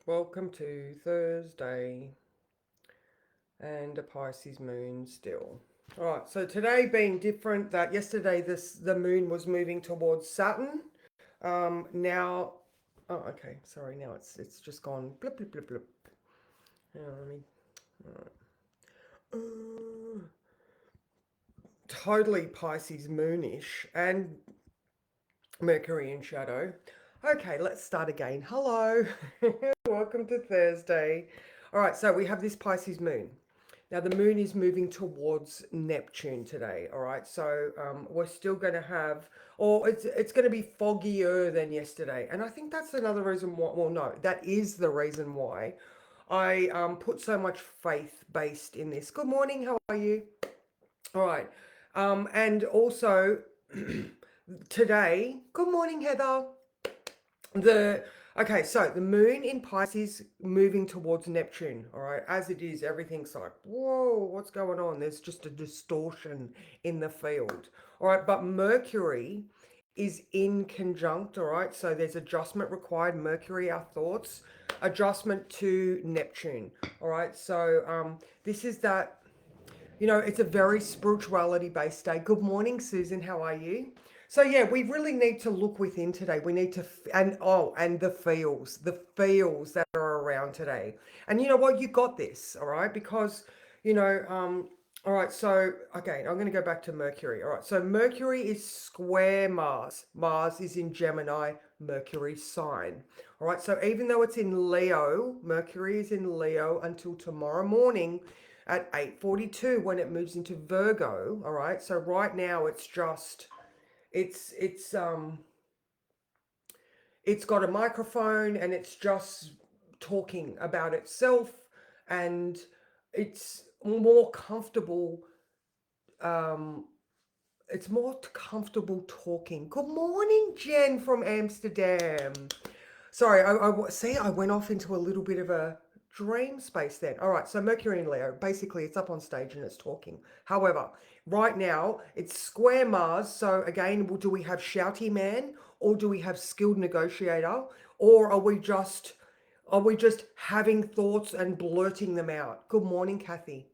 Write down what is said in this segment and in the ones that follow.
Welcome to Thursday and a Pisces moon still. All right, so today being different, that yesterday the moon was moving towards Saturn. Now, oh, okay, sorry, now it's just gone blip blip blip blip. Let me. Uh, totally Pisces moonish and Mercury in shadow. Okay, let's start again. Hello, welcome to Thursday. All right, so we have this Pisces moon. Now, the moon is moving towards Neptune today, all right? So we're still going to have, or it's going to be foggier than yesterday. And I think that's another reason why, well, no, that is the reason why I put so much faith based in this. Good morning, how are you? All right. And also, today, good morning, Heather. The Okay, so the moon in Pisces moving towards Neptune, all right, as it is, everything's like, whoa, what's going on? There's just a distortion in the field. All right, but Mercury is in conjunct, all right, so there's adjustment required. Mercury, our thoughts, adjustment to Neptune. All right, so this is that, it's a very spirituality based day. Good morning, Susan. How are you? So yeah, we really need to look within today. We need to and the feels that are around today. And you know what? You got this, all right? Because all right. So again, I'm going to go back to Mercury. All right. So Mercury is square Mars. Mars is in Gemini. Mercury sign. All right. So even though it's in Leo, Mercury is in Leo until tomorrow morning at 8:42 when it moves into Virgo. All right, so right now it's it's got a microphone and it's just talking about itself, and it's more comfortable. um it's more comfortable talking. Good morning, Jen from Amsterdam. Sorry, see, I went off into a little bit of a dream space then. All right, so Mercury and Leo, basically it's up on stage and it's talking. However, right now it's square Mars. So again, do we have shouty man, or do we have skilled negotiator, or are we just having thoughts and blurting them out? Good morning, Kathy.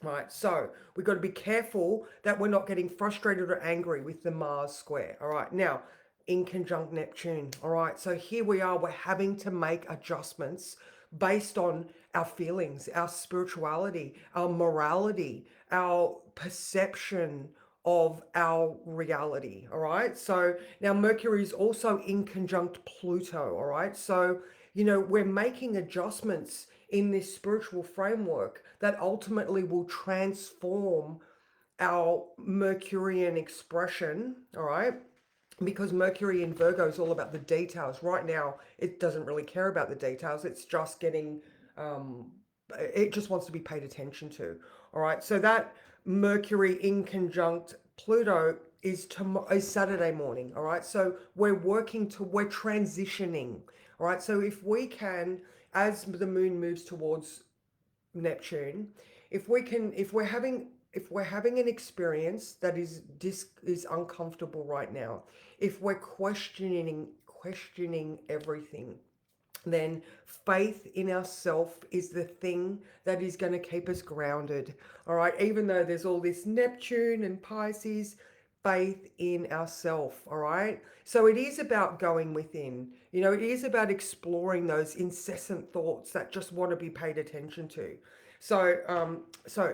Right, so we've got to be careful that we're not getting frustrated or angry with the Mars square. All right, now in conjunct Neptune. All right, so here we are, we're having to make adjustments based on our feelings, our spirituality, our morality, our perception of our reality. All right, so now Mercury is also in conjunct Pluto. All right, so we're making adjustments in this spiritual framework that ultimately will transform our Mercurian expression, all right? Because Mercury in Virgo is all about the details. Right now, it doesn't really care about the details. It's just it just wants to be paid attention to. All right. So that Mercury in conjunct Pluto is Saturday morning. All right. So we're transitioning. All right. So if we can, as the moon moves towards Neptune, if we're having an experience that is uncomfortable right now, if we're questioning everything, then faith in ourself is the thing that is going to keep us grounded. All right, even though there's all this Neptune and Pisces, faith in ourself. All right, so it is about going within. It is about exploring those incessant thoughts that just want to be paid attention to. So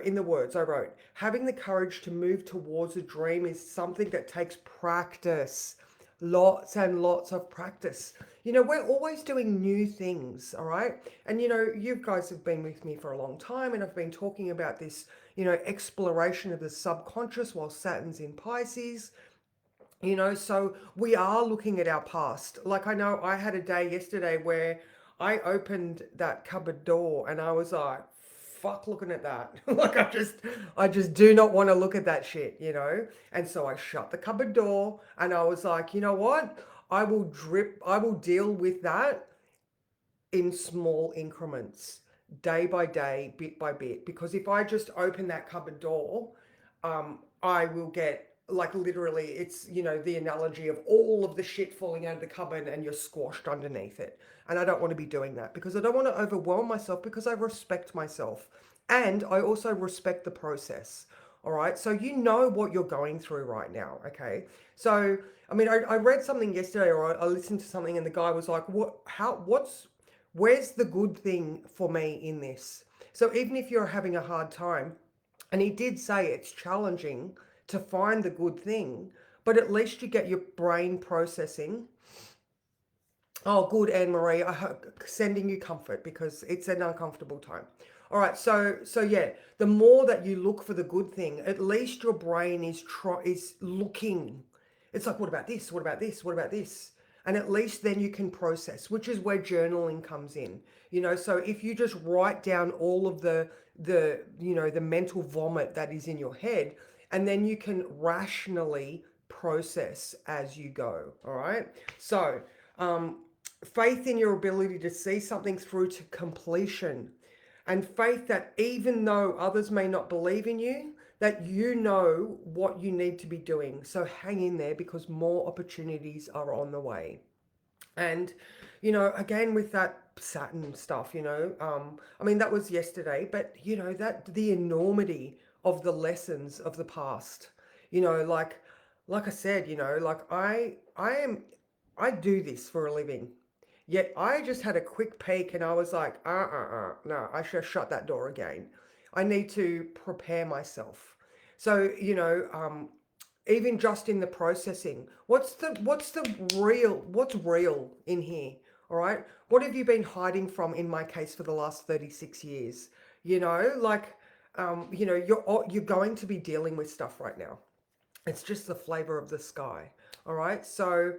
in the words I wrote, having the courage to move towards a dream is something that takes practice, lots and lots of practice. We're always doing new things, all right? And you guys have been with me for a long time, and I've been talking about this, exploration of the subconscious while Saturn's in Pisces. So we are looking at our past. Like, I know I had a day yesterday where I opened that cupboard door and I was like, fuck looking at that. Like, I just do not want to look at that shit. And so I shut the cupboard door and I was like, you know what? I will deal with that in small increments, day by day, bit by bit. Because if I just open that cupboard door, I will get like literally, it's, the analogy of all of the shit falling out of the cupboard and you're squashed underneath it. And I don't want to be doing that because I don't want to overwhelm myself, because I respect myself and I also respect the process. All right. So you know what you're going through right now. Okay. So, I mean, I read something yesterday, or I listened to something, and the guy was like, where's the good thing for me in this? So even if you're having a hard time, and he did say it's challenging to find the good thing, but at least you get your brain processing. Oh, good, Anne Marie. I hope sending you comfort because it's an uncomfortable time. All right, so yeah, the more that you look for the good thing, at least your brain is looking. It's like, what about this? What about this? What about this? And at least then you can process, which is where journaling comes in. So if you just write down all of the mental vomit that is in your head, and then you can rationally process as you go. All right. So, um, faith in your ability to see something through to completion, and faith that even though others may not believe in you, that you know what you need to be doing. So hang in there, because more opportunities are on the way. And, again, with that Saturn stuff, I mean, that was yesterday, but, that the enormity of the lessons of the past, like I said, like I do this for a living. Yet I just had a quick peek and I was like, no, I should shut that door again. I need to prepare myself. So, even just in the processing, what's real in here? All right. What have you been hiding from, in my case, for the last 36 years? Like, you're going to be dealing with stuff right now. It's just the flavor of the sky. All right. So,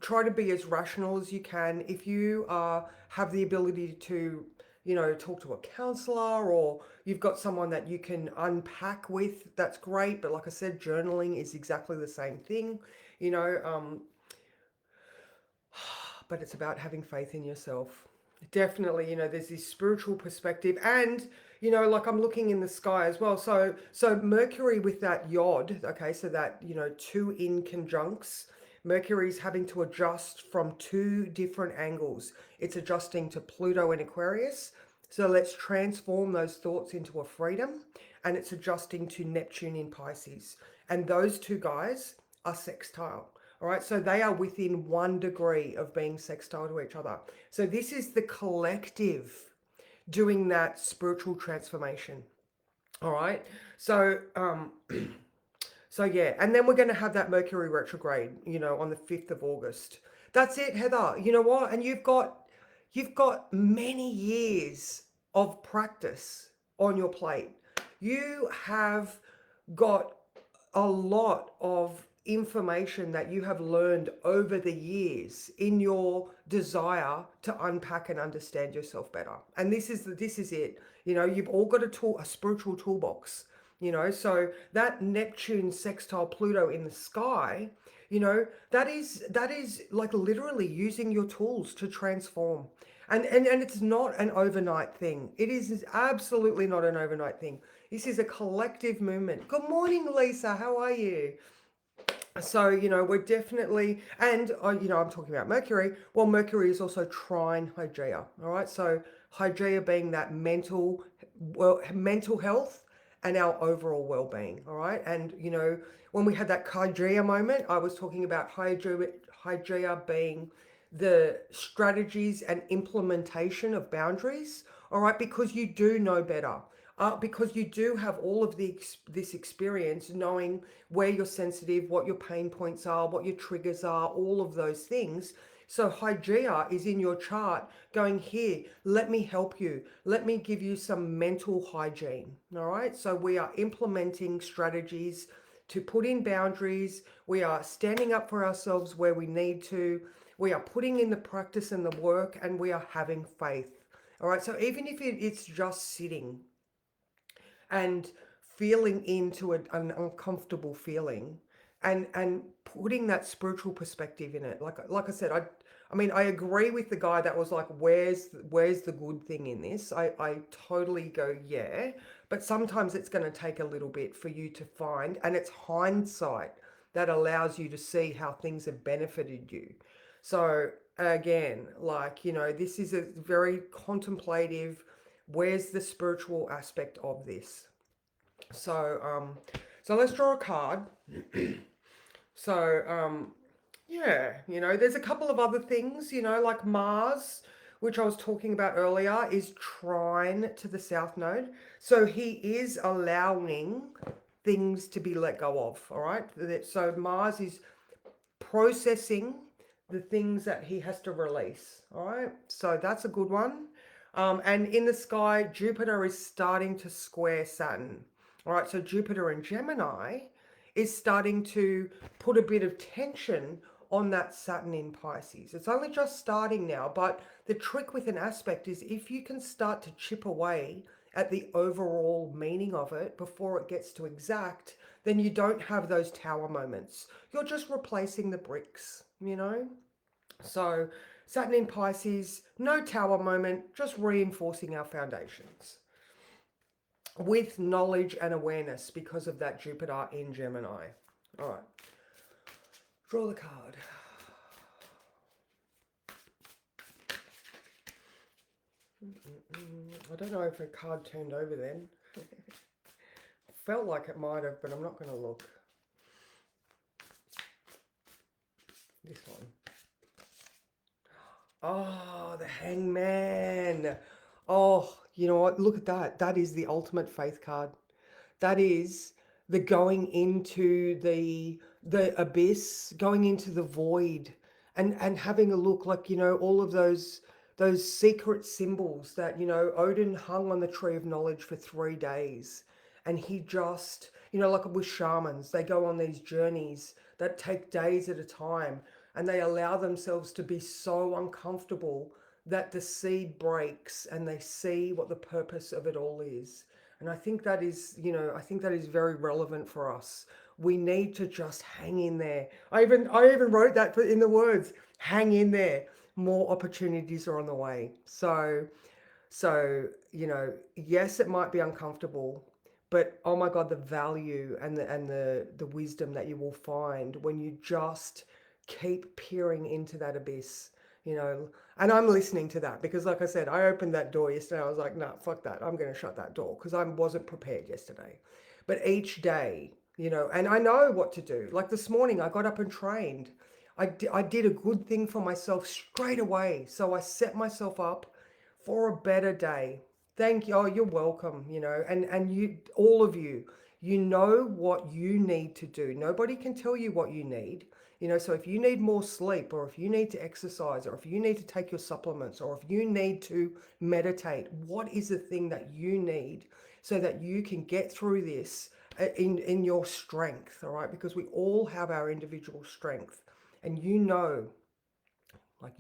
try to be as rational as you can. If you have the ability to, talk to a counselor, or you've got someone that you can unpack with, that's great. But like I said, journaling is exactly the same thing. You know, um, but it's about having faith in yourself. Definitely, there's this spiritual perspective, and like I'm looking in the sky as well. So Mercury with that yod, okay, so that two in conjuncts. Mercury's having to adjust from two different angles. It's adjusting to Pluto in Aquarius. So let's transform those thoughts into a freedom, and it's adjusting to Neptune in Pisces. And those two guys are sextile. All right, so they are within 1 degree of being sextile to each other. So this is the collective doing that spiritual transformation. All right, so so yeah, and then we're going to have that Mercury retrograde, on the 5th of August. That's it, Heather. You know what? And you've got many years of practice on your plate. You have got a lot of information that you have learned over the years in your desire to unpack and understand yourself better. And this is it. You've all got a spiritual toolbox. So that Neptune sextile Pluto in the sky, that is like literally using your tools to transform. And it's not an overnight thing. It is absolutely not an overnight thing. This is a collective movement. Good morning, Lisa. How are you? So, we're definitely, and, I'm talking about Mercury. Well, Mercury is also trine Hygeia. All right. So, Hygeia being that mental health and our overall well being. All right. And, when we had that Hygeia moment, I was talking about Hygeia being the strategies and implementation of boundaries. All right. Because you do know better, because you do have all of this experience, knowing where you're sensitive, what your pain points are, what your triggers are, all of those things. So Hygeia is in your chart going, here, let me help you. Let me give you some mental hygiene. All right. So we are implementing strategies to put in boundaries. We are standing up for ourselves where we need to. We are putting in the practice and the work, and we are having faith. All right. So even if it's just sitting and feeling into an uncomfortable feeling, and putting that spiritual perspective in it, like I said, I mean, I agree with the guy that was like, where's the good thing in this? I totally go, yeah. But sometimes it's going to take a little bit for you to find, and it's hindsight that allows you to see how things have benefited you. So again, like, this is a very contemplative, where's the spiritual aspect of this? So so let's draw a card. So yeah, there's a couple of other things, like Mars, which I was talking about earlier, is trine to the South Node. So he is allowing things to be let go of, all right? So Mars is processing the things that he has to release, all right? So that's a good one. And in the sky, Jupiter is starting to square Saturn. All right, so Jupiter in Gemini is starting to put a bit of tension on that Saturn in Pisces. It's only just starting now, but the trick with an aspect is if you can start to chip away at the overall meaning of it before it gets to exact, then you don't have those tower moments. You're just replacing the bricks. So Saturn in Pisces, no tower moment, just reinforcing our foundations with knowledge and awareness because of that Jupiter in Gemini. All right, draw the card. I don't know if a card turned over then. Felt like it might have, but I'm not going to look. This one. Oh, the Hangman. Oh, you know what? Look at that. That is the ultimate faith card. That is the going into the abyss, going into the void, and having a look, like, all of those secret symbols that, Odin hung on the tree of knowledge for 3 days, and he just, like with shamans, they go on these journeys that take days at a time, and they allow themselves to be so uncomfortable that the seed breaks and they see what the purpose of it all is. And I think that is, I think that is very relevant for us. We need to just hang in there. I even wrote that in the words, hang in there. More opportunities are on the way. So, yes, it might be uncomfortable, but oh my God, the value and the wisdom that you will find when you just keep peering into that abyss, you know. And I'm listening to that because, like I said, I opened that door yesterday. I was like, nah, fuck that. I'm going to shut that door because I wasn't prepared yesterday. But each day, and I know what to do. Like this morning, I got up and trained. I did a good thing for myself straight away. So I set myself up for a better day. Thank you. Oh, you're welcome, and you, all of you, you know what you need to do. Nobody can tell you what you need. So if you need more sleep, or if you need to exercise, or if you need to take your supplements, or if you need to meditate, what is the thing that you need so that you can get through this in your strength, all right? Because we all have our individual strength, and like.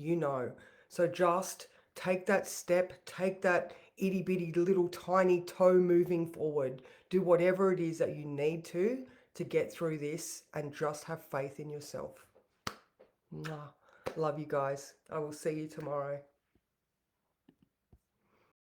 So just take that step, take that itty bitty little tiny toe moving forward. Do whatever it is that you need to get through this, and just have faith in yourself. Mwah. Love you guys. I will see you tomorrow.